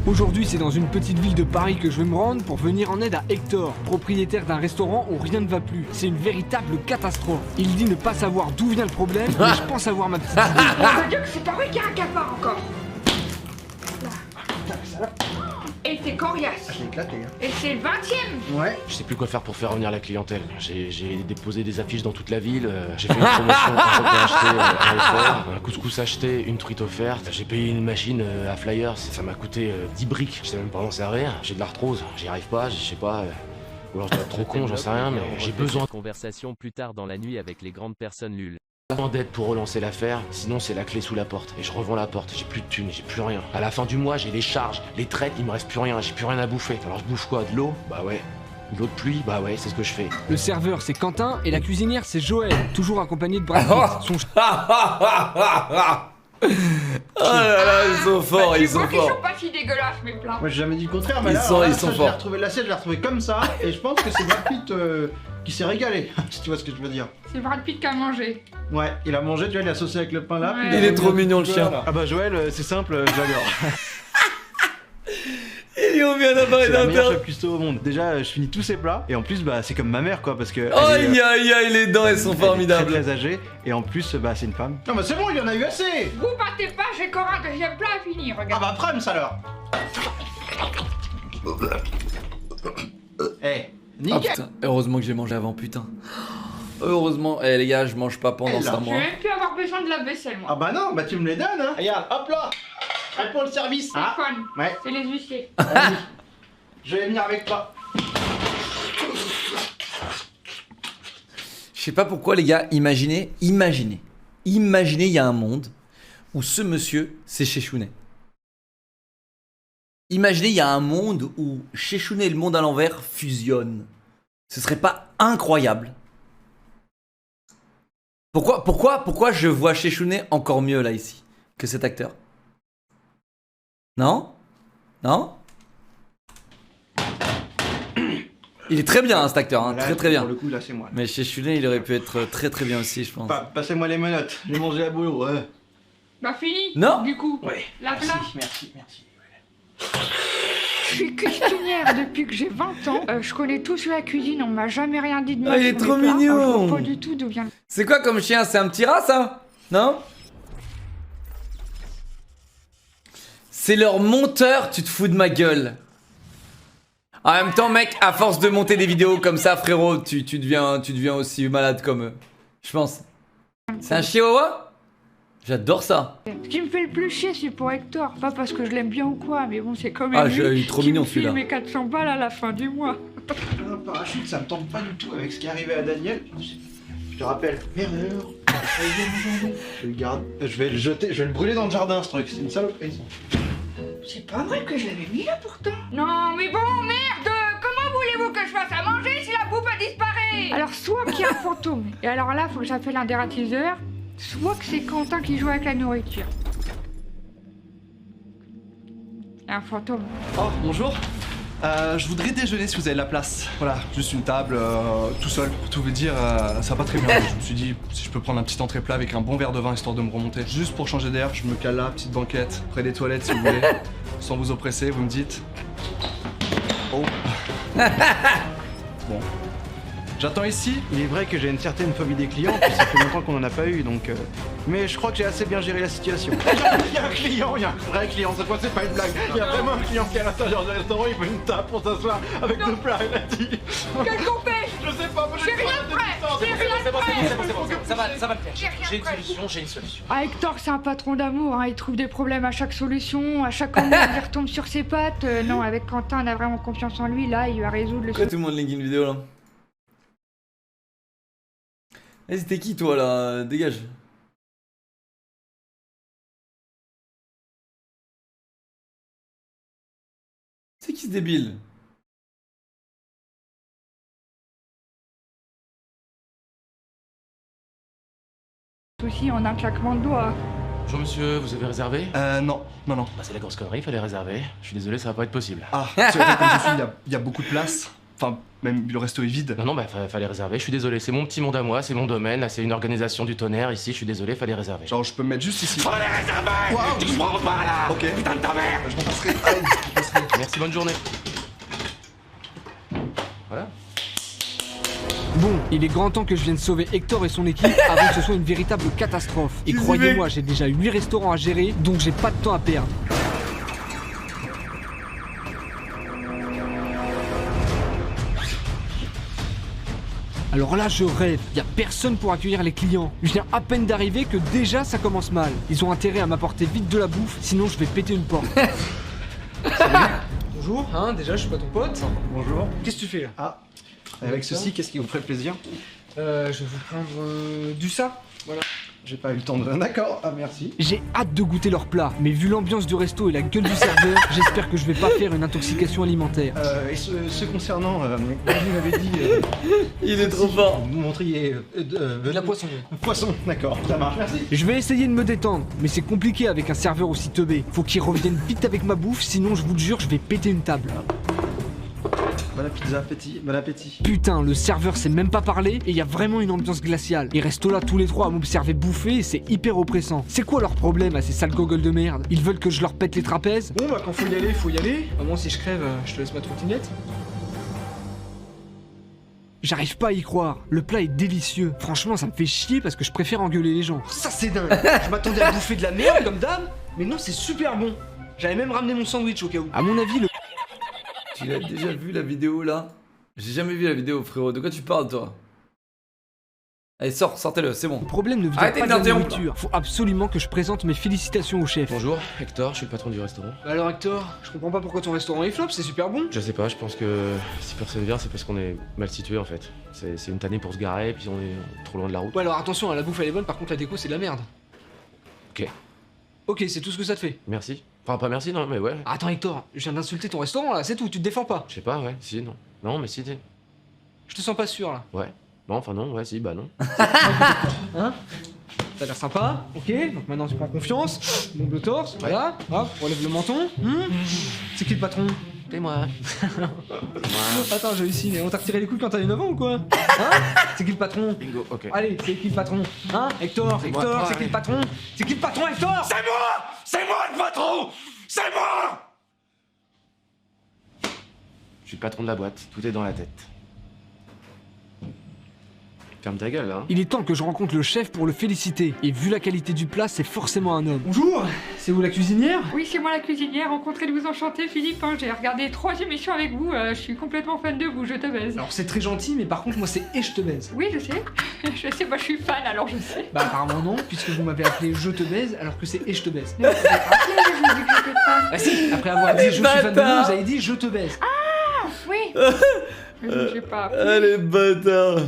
Aujourd'hui, c'est dans une petite ville de Paris que je vais me rendre pour venir en aide à Hector, propriétaire d'un restaurant où rien ne va plus. C'est une véritable catastrophe. Il dit ne pas savoir d'où vient le problème, mais je pense avoir ma petite idée. On va dire que c'est pas vrai qu'il y a un cafard encore. Là. Et c'est coriace. Je l'ai éclaté. Et c'est le 20ème. Ouais. Je sais plus quoi faire pour faire revenir la clientèle. J'ai déposé des affiches dans toute la ville, j'ai fait une promotion, un repas acheté, un offert, un couscous acheté, une truite offerte, j'ai payé une machine à flyers, ça m'a coûté 10 briques, je sais même pas m'en servir, j'ai de l'arthrose, j'y arrive pas, je sais pas, ou alors je dois être trop con, j'en sais rien, mais j'ai besoin de conversation plus tard dans la nuit avec les grandes personnes lulles. d'aide pour relancer l'affaire, sinon c'est la clé sous la porte, et je revends la porte, j'ai plus de thunes, j'ai plus rien. À la fin du mois, j'ai les charges, les traites, il me reste plus rien, j'ai plus rien à bouffer. Alors je bouffe quoi? De l'eau? Bah ouais. De l'eau de pluie? Bah ouais, c'est ce que je fais. Le serveur, c'est Quentin, et la cuisinière, c'est Joël, toujours accompagné de Brad Pitt. Son Oh là là, ils sont forts, ils sont Tu vois qu'ils forts. sont pas si dégueulasses mes plats. Moi j'ai jamais dit le contraire, mais Ils là, sont- alors là, ils sont ça, je forts. l'ai retrouvé l'assiette, je l'ai retrouvé comme ça, et je pense que c'est Brad Pitt qui s'est régalé, si tu vois ce que je veux dire. C'est Brad Pitt qui a mangé. Ouais, il a mangé, tu vois, il a associé avec le pain là. Ouais. puis Il est trop mignon, le chien. Ah bah Joël, c'est simple, je l'adore. Il est au bien d'appareil C'est la meilleure d'interne. chef cuistot au monde. Déjà, je finis tous ses plats, et en plus, bah c'est comme ma mère quoi, parce que. Aïe aïe aïe, les dents elles sont elle est formidables. très âgée, et en plus, bah c'est une femme. Non, bah c'est bon, il y en a eu assez. Vous partez pas, j'ai encore un deuxième plat à finir, Ah regarde. bah Prams alors. Eh, Ah nickel. putain, heureusement que j'ai mangé avant, putain. Heureusement, eh les gars, je mange pas pendant Eh, là, ça Je moi. vais même plus avoir besoin de la vaisselle, moi. Ah bah non, bah tu me les donnes hein. Regarde, hop là. Réponds le service. C'est Ah, fun. ouais. C'est les huissiers. Vas-y. Je vais venir avec toi. Je sais pas pourquoi les gars, imaginez, il y a un monde où ce monsieur, c'est Chechounet. Imaginez, il y a un monde où Chechounet et le monde à l'envers fusionnent. Ce serait pas incroyable? Pourquoi je vois Chechounet encore mieux là ici que cet acteur? Non? Non? Il est très bien hein, cet acteur, hein, Là, très bien. Pour le coup, là c'est moi. Mais chez Chechounet, il aurait pu être très bien aussi, je pense. Passez-moi les menottes. J'ai mangé à boulot. Ouais. Bah fini. Non. Du coup. Ouais. La Merci, place. merci. Je suis cuisinière depuis que j'ai 20 ans. Je connais tout sur la cuisine, on m'a jamais rien dit de mal. Ah, il est sur trop mes plats. mignon. Je vois pas du tout d'où vient le... C'est quoi comme chien? C'est un petit rat ça? Non? C'est leur monteur, tu te fous de ma gueule. En même temps mec, à force de monter des vidéos comme ça frérot, tu deviens aussi malade comme eux. Je pense. C'est un chihuahua? J'adore ça. Ce qui me fait le plus chier, c'est pour Hector. Pas parce que je l'aime bien ou quoi, mais bon, c'est quand même Ah, lui il est trop qui mignon, me file celui-là. mes 400 balles à la fin du mois. Un parachute, ça me tente pas du tout avec ce qui est arrivé à Daniel. Je te rappelle, erreur. Je le garde. Je vais le jeter, je vais le brûler dans le jardin ce truc. C'est une saloperie ça. C'est pas vrai que je l'avais mis là pourtant. Non, mais bon, merde! Comment voulez-vous que je fasse à manger si la bouffe a disparu? Alors, soit qu'il y a un fantôme, et alors là, faut que j'appelle un dératiseur, soit que c'est Quentin qui joue avec la nourriture. Un fantôme. Oh, bonjour. Je voudrais déjeuner si vous avez la place. Voilà, juste une table, tout seul. Pour tout vous dire, ça va pas très bien. Je me suis dit, si je peux prendre un petit entrée plat avec un bon verre de vin histoire de me remonter. Juste pour changer d'air, je me cale là, petite banquette, près des toilettes si vous voulez. Sans vous oppresser, vous me dites. Oh. Bon. J'attends ici. Il est vrai que j'ai une certaine phobie des clients, puis ça fait longtemps qu'on en a pas eu donc. Mais je crois que j'ai assez bien géré la situation. Il y a un client, il y a un vrai client, cette fois c'est pas une blague. Il y a vraiment un client qui est à l'intérieur du restaurant, il veut une table pour s'asseoir avec deux plats, il a dit. Qu'est-ce qu'on fait? Je sais pas, moi J'ai rien de prêt! J'ai rien de prêt! Ça va le faire. J'ai une solution, j'ai une solution. Ah, Hector, c'est un patron d'amour, hein. Il trouve des problèmes à chaque solution, à chaque moment il retombe sur ses pattes. Non, avec Quentin, on a vraiment confiance en lui, là, il va résoudre le Pourquoi tout le monde link une vidéo là? Eh c'était qui toi là? Dégage. C'est qui ce débile? souci en un claquement de doigts. Bonjour monsieur, vous avez réservé? Non. Bah c'est la grosse connerie, il fallait réserver. Je suis désolé, ça va pas être possible. Ah, c'est vrai, comme je suis, il y a beaucoup de place. Enfin, même le resto est vide. Non, bah fallait réserver, je suis désolé, c'est mon petit monde à moi, c'est mon domaine, là c'est une organisation du tonnerre, ici je suis désolé, fallait réserver. Genre, je peux me mettre juste ici. Fallait réserver! Waouh. Tu comprends pas là! Ok. Putain de ta mère! Je m'en passerai. merci, bonne journée. Voilà. Bon, il est grand temps que je vienne sauver Hector et son équipe avant que ce soit une véritable catastrophe. Et croyez-moi, j'ai déjà 8 restaurants à gérer, donc j'ai pas de temps à perdre. Alors là, je rêve. Y a personne pour accueillir les clients. Je viens à peine d'arriver que déjà ça commence mal. Ils ont intérêt à m'apporter vite de la bouffe, sinon je vais péter une porte. Bonjour, hein, déjà je suis pas ton pote. Bonjour. Qu'est-ce que tu fais là? Ah, avec ceci, qu'est-ce qui vous ferait plaisir? Je vais vous prendre du ça. Voilà. J'ai pas eu le temps de... D'accord, ah merci. J'ai hâte de goûter leur plat, mais vu l'ambiance du resto et la gueule du serveur, j'espère que je vais pas faire une intoxication alimentaire. Et ce concernant, vous m'avez dit... Il est trop fort. Vous montriez... De la poisson. Poisson, d'accord, ça marche, merci. Je vais essayer de me détendre, mais c'est compliqué avec un serveur aussi teubé. Faut qu'il revienne vite avec ma bouffe, sinon je vous le jure, je vais péter une table. Bon appétit, bon appétit. Putain, le serveur sait même pas parler et y a vraiment une ambiance glaciale. Ils restent là tous les trois à m'observer bouffer et c'est hyper oppressant. C'est quoi leur problème à ces sales gogoles de merde? Ils veulent que je leur pète les trapèzes? Bon bah quand faut y aller, faut y aller. Maman, si je crève, je te laisse ma trottinette. J'arrive pas à y croire. Le plat est délicieux. Franchement, ça me fait chier parce que je préfère engueuler les gens. Ça c'est dingue. Je m'attendais à bouffer de la merde comme d'hab, mais non, c'est super bon. J'avais même ramené mon sandwich au cas où. À mon avis, le... Tu l'as déjà vu la vidéo là? J'ai jamais vu la vidéo, frérot. De quoi tu parles, toi? Allez, sortez-le, c'est bon. Le problème ne vient Arrêtez pas de la d'interrompre. nourriture. Faut absolument que je présente mes félicitations au chef. Bonjour, Hector, je suis le patron du restaurant. Bah alors Hector, je comprends pas pourquoi ton restaurant est flop, c'est super bon. Je sais pas, je pense que si personne vient, c'est parce qu'on est mal situé en fait. C'est une tannée pour se garer, puis on est trop loin de la route. Ouais alors attention, la bouffe elle est bonne, par contre la déco c'est de la merde. Ok, Ok, c'est tout ce que ça te fait. merci. Enfin, pas merci, non, mais ouais. Ah, attends Hector, je viens d'insulter ton restaurant là, c'est tout, tu te défends pas. Je sais pas, ouais, si, non. Non, mais si, t'es. Je te sens pas sûr là. Ouais. Non, enfin non, ouais, si, bah non. Hein? T'as l'air sympa, ok, donc maintenant tu prends confiance, bombe le torse, voilà, hop, relève le menton. C'est qui le patron? C'est moi. Attends, j'hallucine, on t'a retiré les couilles quand t'as eu 9 ans ou quoi? Hein? C'est qui le patron? Bingo, ok. Allez, c'est qui le patron? Hein? Hector, Hector, c'est qui le patron? C'est qui le patron, Hector? C'est moi! C'est moi le patron! C'est moi! Je suis le patron de la boîte, tout est dans la tête. Ferme ta gueule, hein. Il est temps que je rencontre le chef pour le féliciter. Et vu la qualité du plat, c'est forcément un homme. Bonjour, c'est vous la cuisinière? Oui, c'est moi la cuisinière, rencontré de vous enchanter, Philippe. Hein. J'ai regardé 3 émissions avec vous, je suis complètement fan de vous, je te baise. Alors c'est très gentil, mais par contre moi c'est et je te baise. Oui, je sais. Je sais, moi je suis fan, alors je sais. Bah apparemment non, puisque vous m'avez appelé je te baise alors que c'est et je te baise. Non, vous avez rappelé, je vous ai dit que j'étais fan. Bah si, après avoir dit je suis fan de vous, vous avez dit je te baise. Oui. Je sais pas. Allez, bâtard.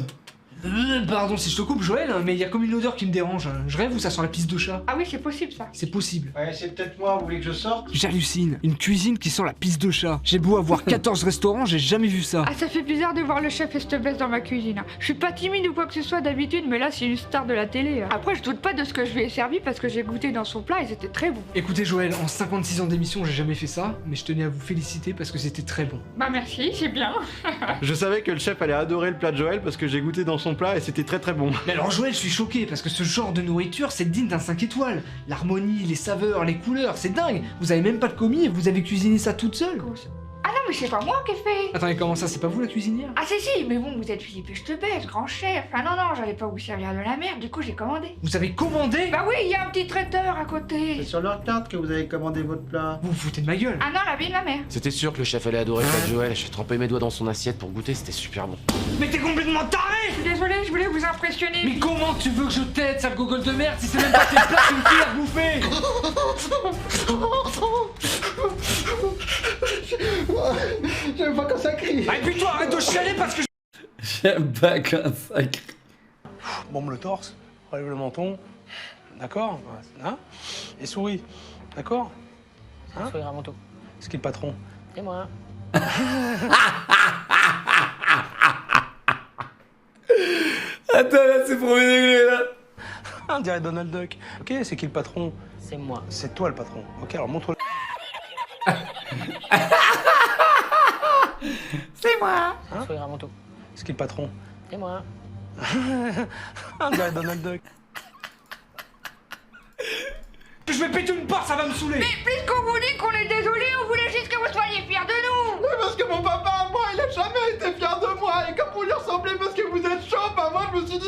Pardon si je te coupe Joël, mais il y a comme une odeur qui me dérange. Je rêve ou ça sent la pisse de chat? Ah oui, c'est possible ça. C'est possible. Ouais, c'est peut-être moi, vous voulez que je sorte? J'hallucine. Une cuisine qui sent la pisse de chat. J'ai beau avoir 14 restaurants, j'ai jamais vu ça. Ah, ça fait bizarre de voir le chef et te baisse dans ma cuisine. Je suis pas timide ou quoi que ce soit d'habitude, mais là c'est une star de la télé. Après, je doute pas de ce que je lui ai servi parce que j'ai goûté dans son plat et c'était très bon. Écoutez Joël, en 56 ans d'émission, j'ai jamais fait ça, mais je tenais à vous féliciter parce que c'était très bon. Bah merci, c'est bien. Je savais que le chef allait adorer le plat de Joël parce que j'ai goûté dans son plat et c'était très bon. Mais alors Joël, je suis choqué parce que ce genre de nourriture, c'est digne d'un 5 étoiles. L'harmonie, les saveurs, les couleurs, c'est dingue. Vous avez même pas de commis et vous avez cuisiné ça toute seule. Ah non, mais c'est pas moi qui ai fait. Attendez, comment ça, c'est pas vous la cuisinière? Ah si, mais bon, vous êtes Philippe et je te baisse, grand chef. Ah non, j'allais pas vous servir de la merde, du coup j'ai commandé. Vous avez commandé? Bah oui, il y a un petit traiteur à côté. C'est sur leur carte que vous avez commandé votre plat. Vous vous foutez de ma gueule. Ah non, la vie de ma mère. C'était sûr que le chef allait adorer le plat de Joël. J'ai trempé mes doigts dans son assiette pour goûter, c'était super bon. Mais t'es complètement taré! Je suis désolée, je voulais vous impressionner. Mais comment tu veux que je t'aide, sale gogol de merde, si c'est même pas tes plats qui me file à bouffer? J'aime pas quand ça crie. Ah, et puis toi, arrête de chialer parce que J'aime pas quand ça crie. Bombe le torse, relève le menton, d'accord, hein, et souris, d'accord, hein. Sourire à mon tour. C'est qui le patron? Et moi. Attends, là, c'est premier degré, là. On dirait Donald Duck. Ok, c'est qui le patron? C'est moi. C'est toi le patron. Ok, alors montre-le. C'est moi. Hein. Sourire à mon tour. C'est qui le patron? Et moi. On dirait Donald Duck. je vais péter une part, ça va me saouler. Mais puisqu'on vous dit qu'on est désolé, on voulait juste que vous soyez fiers de nous. parce que mon papa, moi, il a jamais été fier de moi. Et comme vous lui ressemblez parce que vous êtes chaud, bah moi je me suis dit,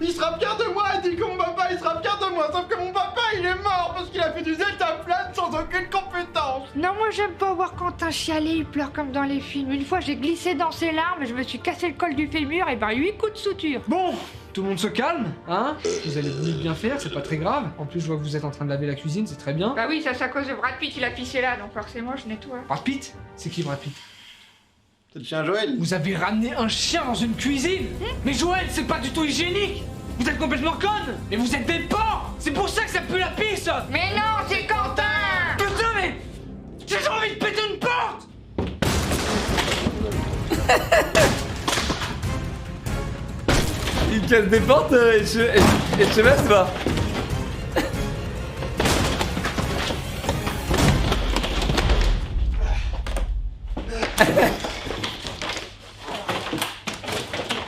il sera fier de moi. Il dit que mon papa, il sera fier de moi. Sauf que mon papa, il est mort parce qu'il a fait du deltaplane sans aucune compétence. Non, moi j'aime pas voir Quentin chialer, il pleure comme dans les films. Une fois j'ai glissé dans ses larmes et je me suis cassé le col du fémur et 8 coups de suture. Bon, tout le monde se calme, hein? Vous allez bien faire, c'est pas très grave. En plus, je vois que vous êtes en train de laver la cuisine, c'est très bien. Bah oui, ça c'est à cause de Brad Pitt, il a pissé là, donc forcément je nettoie. Brad Pitt? C'est qui Brad Pitt? C'est le chien Joël. Vous avez ramené un chien dans une cuisine? Mais Joël, c'est pas du tout hygiénique! Vous êtes complètement conne! Mais vous êtes des porcs! C'est pour ça que ça pue la pisse! Mais non, c'est Quentin! Putain, mais j'ai envie de péter une porte! Il casse des portes et je sais pas, c'est pas.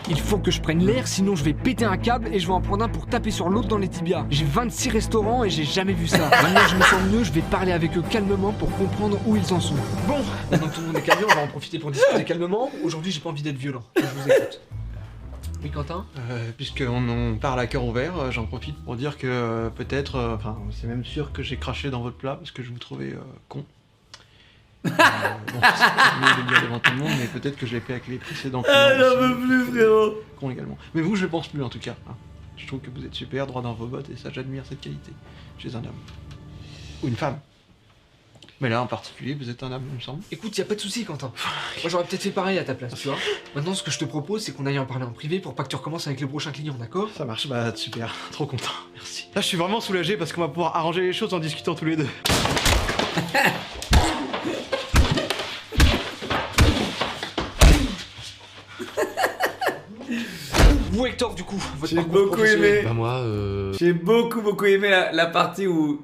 Il faut que je prenne l'air, sinon je vais péter un câble et je vais en prendre un pour taper sur l'autre dans les tibias. J'ai 26 restaurants et j'ai jamais vu ça. Maintenant je me sens mieux, je vais parler avec eux calmement pour comprendre où ils en sont. Bon, maintenant que tout le monde est calme, on va en profiter pour discuter calmement. Aujourd'hui j'ai pas envie d'être violent, je vous écoute. Oui Quentin? Puisqu'on parle à cœur ouvert, j'en profite pour dire que peut-être, enfin c'est même sûr que j'ai craché dans votre plat parce que je vous trouvais con. Bon, c'est mieux de le dire devant tout le monde, mais peut-être que je l'ai fait avec les précédents clients J'en aussi. veux plus, frérot. Con également. Mais vous, je le pense plus en tout cas. Hein. Je trouve que vous êtes super, droit dans vos bottes, et ça, j'admire cette qualité chez un homme. Ou une femme. Mais là, en particulier, vous êtes un homme, il me semble. Écoute, y a pas de souci Quentin. Moi j'aurais peut-être fait pareil à ta place, tu vois. Maintenant ce que je te propose c'est qu'on aille en parler en privé pour pas que tu recommences avec le prochain client, d'accord? Ça marche, bah super, trop content, merci. Là, je suis vraiment soulagé parce qu'on va pouvoir arranger les choses en discutant tous les deux. Vous Hector du coup, votre J'ai parcours beaucoup professionnel. aimé. Bah moi, J'ai beaucoup aimé la partie où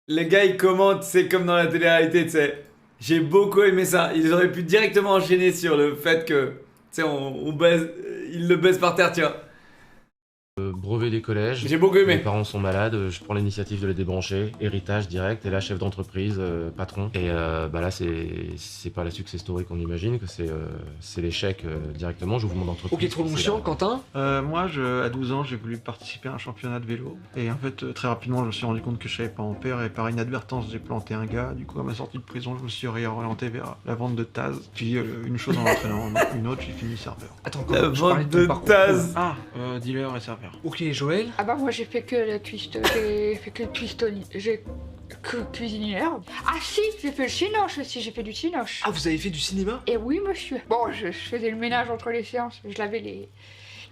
les gars ils commentent, c'est comme dans la télé-réalité, tu sais. J'ai beaucoup aimé ça. Ils auraient pu directement enchaîner sur le fait que, tu sais, on baise, ils le baisent par terre, tu vois. brevet des collèges. J'ai beaucoup Mes aimé. parents sont malades, je prends l'initiative de les débrancher. Héritage direct, et là chef d'entreprise, patron. Et bah là c'est pas la success story qu'on imagine, que c'est l'échec directement, j'ouvre mon entreprise. Ok, trop long C'est chiant, la- Quentin? Moi, à 12 ans, j'ai voulu participer à un championnat de vélo. Et en fait, très rapidement, je me suis rendu compte que je savais pas en faire. Et par inadvertance, j'ai planté un gars. Du coup, à ma sortie de prison, je me suis réorienté vers la vente de Taz. Puis une chose en entraînant une autre, j'ai fini serveur. Attends, La Quentin, je parlais vente ton de parcours. Taz. Ah, dealer et serveur. Ok, Joël? Ah bah moi j'ai fait que le twist, j'ai fait que le twistoni, j'ai que cuisinière. Ah si, j'ai fait le cinoche aussi, j'ai fait du cinoche. Ah, vous avez fait du cinéma? Et oui monsieur. Bon, je faisais le ménage entre les séances, je lavais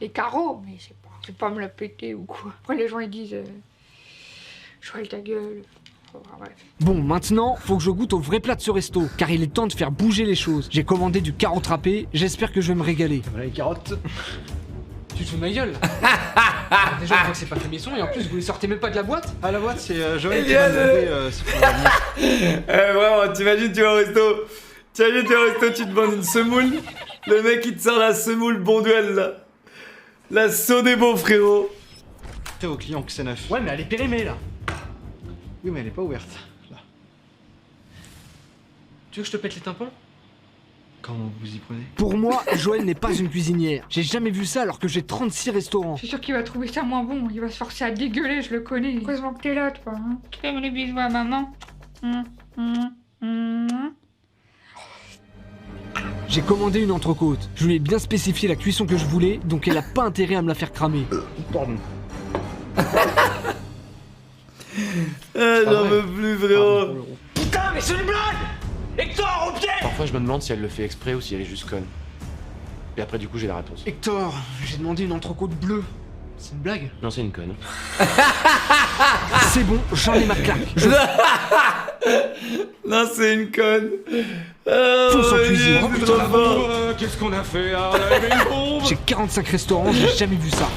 les carreaux, mais c'est pas me la péter ou quoi. Après les gens ils disent, Joël ta gueule. Enfin, bref. Bon, maintenant, faut que je goûte au vrai plat de ce resto, car il est temps de faire bouger les choses. J'ai commandé du carotte râpé, j'espère que je vais me régaler. Voilà les carottes. Tu te fous de ma gueule? Déjà, on voit que c'est pas fait maison, et en plus, vous les sortez même pas de la boîte? Ah, la boîte, c'est Joël qui Eliane. m'a demandé si pour venir. Vraiment, t'imagines, tu vas au resto. T'imagines, tu vas au resto, tu te demandes une semoule. Le mec, il te sort la semoule bon duel, là. La Sodebo, frérot. T'es au client que c'est neuf. Ouais, mais elle est périmée, là. Oui, mais elle est pas ouverte. Là. Tu veux que je te pète les tympans? Quand vous y prenez. Pour moi, Joël n'est pas une cuisinière. J'ai jamais vu ça alors que j'ai 36 restaurants. Je suis sûre qu'il va trouver ça moins bon, il va se forcer à dégueuler, je le connais. Heureusement que t'es là toi, hein. Fais-moi les bisous à maman. J'ai commandé une entrecôte. Je lui ai bien spécifié la cuisson que je voulais, donc elle a pas intérêt à me la faire cramer. Pardon. J'en veux plus, frérot. Putain, mais c'est une blague! Hector, au pied! Parfois je me demande si elle le fait exprès ou si elle est juste conne. Et après du coup j'ai la réponse. Hector, j'ai demandé une entrecôte bleue. C'est une blague? Non c'est une conne. C'est bon, j'en ai ma claque. Je Non, c'est une conne. Oh, Fonce en mon cuisine. Dieu, Oh, c'est putain, trop la fort. Qu'est-ce qu'on a fait là? On a levé une bombe. J'ai 45 restaurants, j'ai jamais vu ça.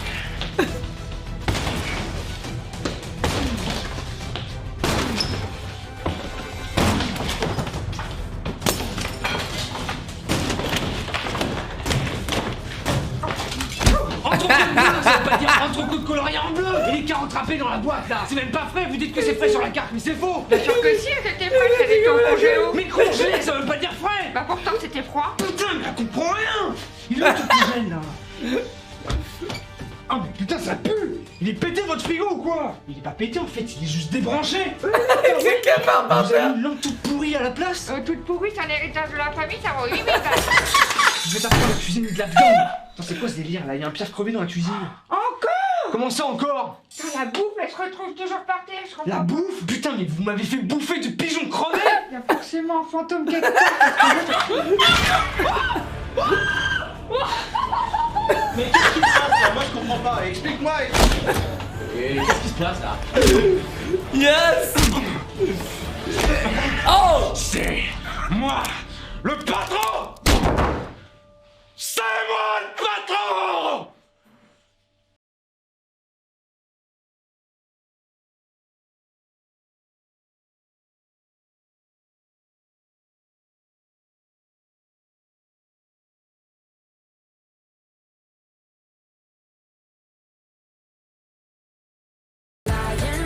Entrecôte bleue, ça veut pas dire entrecôte colorié en bleu. Et les carottes râpées dans la boîte là. C'est même pas frais, vous dites que c'est frais sur la carte, mais c'est faux. Bien sûr que si, c'était frais, c'était au congélo. Mais congelé, ça veut pas dire frais. Bah pourtant c'était froid. Putain, mais elle comprend rien. Il est où tout gêne là? Ah mais putain, ça pue. Il est pété votre frigo ou quoi? Il est pas pété en fait, il est juste débranché. C'est capable Vous avez une lampe toute pourrie à la place? Toute pourrie, c'est un héritage de la famille, ça vaut 8 000 balles. Je vais t'apprendre la cuisine de la viande. Attends, c'est quoi ce délire là? Il y a un piaf crevé dans la cuisine. Encore? Comment ça encore? Putain, la bouffe, elle se retrouve toujours par terre, je comprends La pas. bouffe? Putain, mais vous m'avez fait bouffer du pigeon crevé. Il y a forcément un fantôme quelque part. Mais qu'est-ce qui se passe là? Moi je comprends pas, explique-moi. Qu'est-ce qui se passe là? Yes. Oh. C'est moi le patron. C'est moi le patron.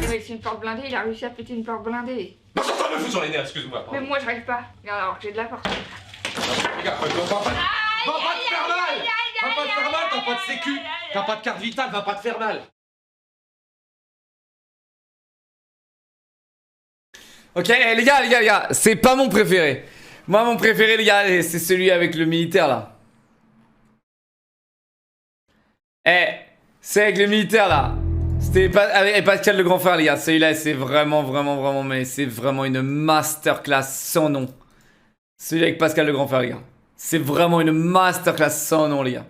Mais c'est une porte blindée, il a réussi à péter une porte blindée. Non, ça me fout sur les nerfs, excuse-moi. Mais moi j'arrive pas. Regarde, alors que j'ai de la force. Regarde, va pas te faire mal. Va pas te faire mal, t'as pas de sécu. T'as pas de carte vitale, va pas te faire mal. Ok, les gars, c'est pas mon préféré. Moi, mon préféré, les gars, c'est celui avec le militaire là. C'est avec le militaire là. C'était pas avec Pascal le grand frère, les gars. Celui-là, c'est vraiment, mais c'est vraiment une masterclass sans nom. Celui avec Pascal le grand frère, les gars. C'est vraiment une masterclass sans nom, les gars.